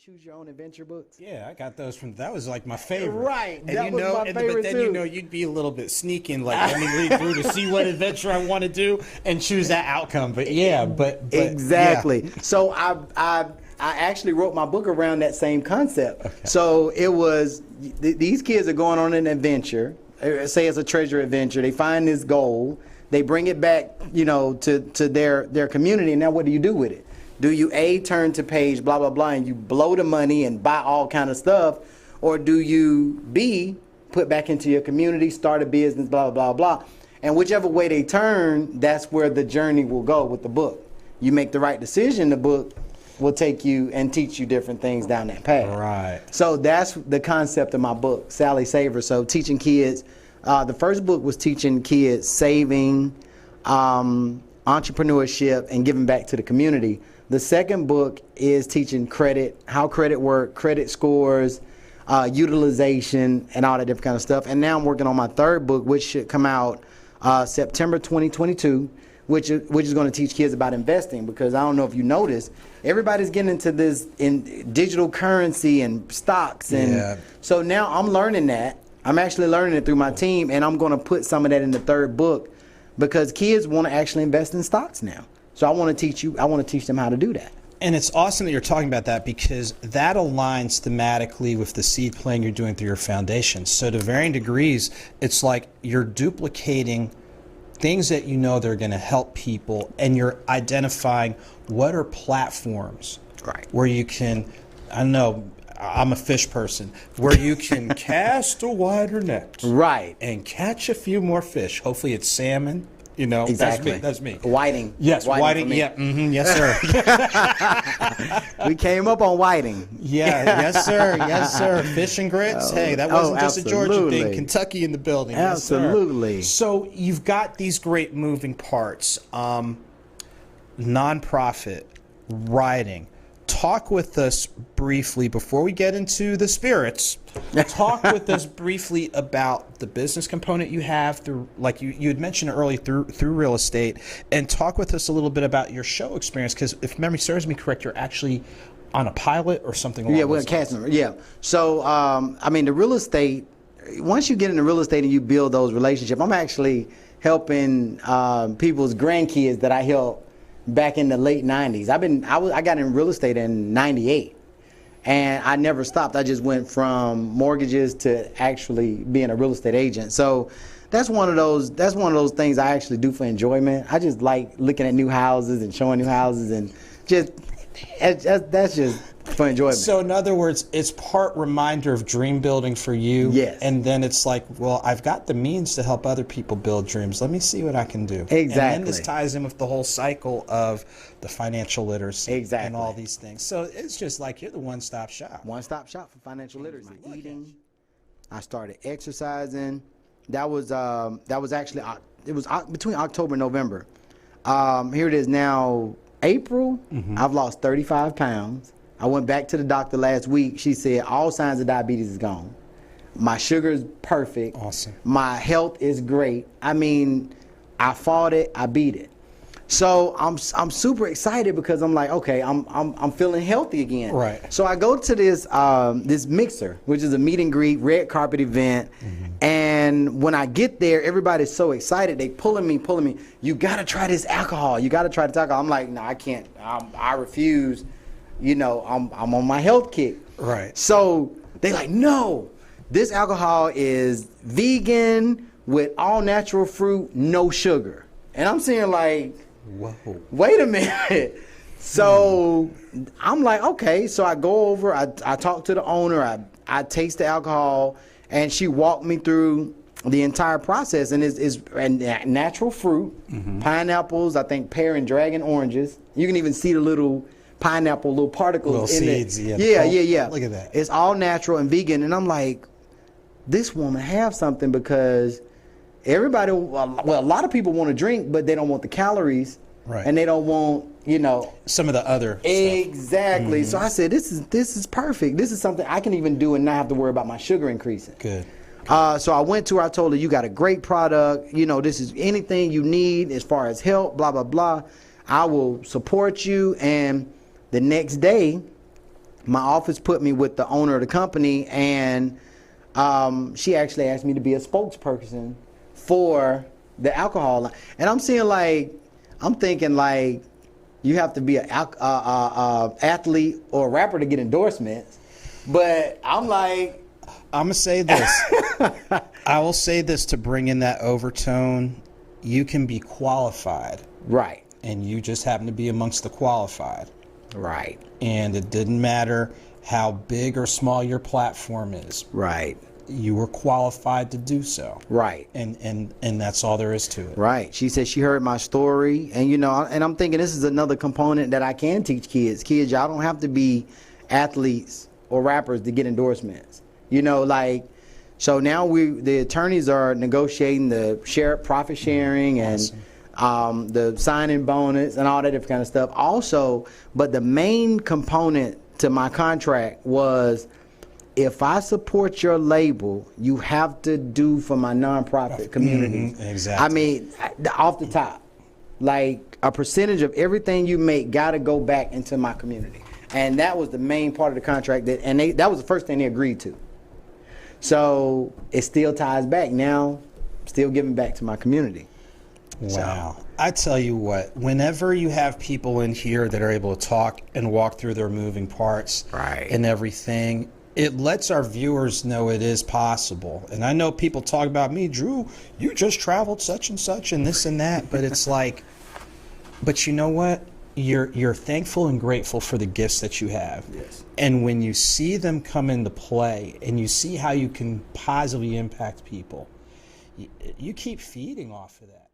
Choose Your Own Adventure books? Yeah, I got those from. That was like my favorite. Right, And that you was know, my favorite but then too. you know you'd be a little bit sneaky and like let me read through to see what adventure I want to do and choose that outcome. But yeah, but Exactly. yeah. So I actually wrote my book around that same concept. Okay. So it was these kids are going on an adventure. Say it's a treasure adventure. They find this gold. They bring it back, you know, to their community. And now what do you do with it? Do you A, turn to page blah blah blah and you blow the money and buy all kind of stuff, or do you B, put back into your community, start a business, blah blah blah? And whichever way they turn, that's where the journey will go with the book. You make the right decision, the book will take you and teach you different things down that path. Right. So that's the concept of my book, Sally Saver. So teaching kids, the first book was teaching kids saving, entrepreneurship, and giving back to the community. The second book is teaching credit, how credit works, credit scores, utilization, and all that different kind of stuff. And now I'm working on my third book, which should come out September 2022, which is going to teach kids about investing. Because I don't know if you noticed, everybody's getting into this in digital currency and stocks. And so now I'm learning that. I'm actually learning it through my team, and I'm going to put some of that in the third book because kids want to actually invest in stocks now. So I want to teach them how to do that. And it's awesome that you're talking about that because that aligns thematically with the seed planning you're doing through your foundation. So to varying degrees, it's like you're duplicating things that you know they're going to help people, and you're identifying what are platforms where you can, I don't know, I'm a fish person, where you can cast a wider net and catch a few more fish. Hopefully it's salmon. You know, exactly. That's me. Whiting. Yes, whiting. Yeah, yes, sir. We came up on whiting. Yeah, yes, sir. Yes, sir. Fish and grits. Hey, that wasn't just a Georgia thing. Kentucky in the building. Absolutely. Yes, so you've got these great moving parts. Nonprofit, writing. Talk with us briefly before we get into the spirits. Talk with us briefly about the business component you have through, like you had mentioned earlier, through real estate, and talk with us a little bit about your show experience. Because if memory serves me correct, you're actually on a pilot or something. Yeah, we're a cast member. Yeah. So I mean, the real estate. Once you get into real estate and you build those relationships, I'm actually helping people's grandkids that I helped back in the late 90s. I got in real estate in 98, and I never stopped. I just went from mortgages to actually being a real estate agent. So that's one of those things I actually do for enjoyment. I just like looking at new houses and showing new houses, and that's just for enjoyment. So in other words, it's part reminder of dream building for you. Yes. And then it's like, well, I've got the means to help other people build dreams. Let me see what I can do. Exactly. And then this ties in with the whole cycle of the financial literacy. Exactly. And all these things. So it's just like you're the one-stop shop. One-stop shop for financial literacy. Eating. I started exercising. That was actually, it was between October and November. Here it is now, April. I've lost 35 pounds. I went back to the doctor last week. She said all signs of diabetes is gone. My sugar is perfect. Awesome. My health is great. I mean, I fought it. I beat it. So I'm super excited because I'm like, okay, I'm feeling healthy again. Right. So I go to this this mixer, which is a meet and greet red carpet event, and when I get there, everybody's so excited. They pulling me. You gotta try this alcohol. You gotta try this alcohol. I'm like, no, I can't. I refuse. You know, I'm on my health kick. Right. So they like, no, this alcohol is vegan with all natural fruit, no sugar. And I'm saying like, whoa, wait a minute. So I'm like, okay. So I go over, I talk to the owner, I taste the alcohol, and she walked me through the entire process. And it's natural fruit, pineapples, I think pear and dragon oranges. You can even see the little pineapple, little particles little in seeds, it. Yeah. Look at that. It's all natural and vegan. And I'm like, this woman have something, because everybody, well, a lot of people want to drink, but they don't want the calories. Right. And they don't want, you know, some of the other exactly. So I said, this is perfect. This is something I can even do and not have to worry about my sugar increasing. Good. So I went to her, I told her, you got a great product. You know, this is anything you need as far as help, blah, blah, blah. I will support you. And the next day, my office put me with the owner of the company, and she actually asked me to be a spokesperson for the alcohol line. And I'm thinking like, you have to be an athlete or a rapper to get endorsements. But I'm like, I'm going to say this. I will say this to bring in that overtone. You can be qualified. right, And you just happen to be amongst the qualified. right, And it didn't matter how big or small your platform is. right, You were qualified to do so. right. And that's all there is to it. Right. She said she heard my story, and and I'm thinking this is another component that I can teach kids. Kids, y'all don't have to be athletes or rappers to get endorsements. So now the attorneys are negotiating the profit sharing and the signing bonus and all that different kind of stuff. Also, but the main component to my contract was, if I support your label, you have to do for my nonprofit community. Exactly. I mean, off the top, like a percentage of everything you make got to go back into my community, and that was the main part of the contract. That was the first thing they agreed to. So it still ties back now, still giving back to my community. Wow. I tell you what, whenever you have people in here that are able to talk and walk through their moving parts Right. and everything, it lets our viewers know it is possible. And I know people talk about me, Drew, you just traveled such and such and this and that, but it's like, but you know what? You're thankful and grateful for the gifts that you have. Yes. And when you see them come into play and you see how you can positively impact people, you keep feeding off of that.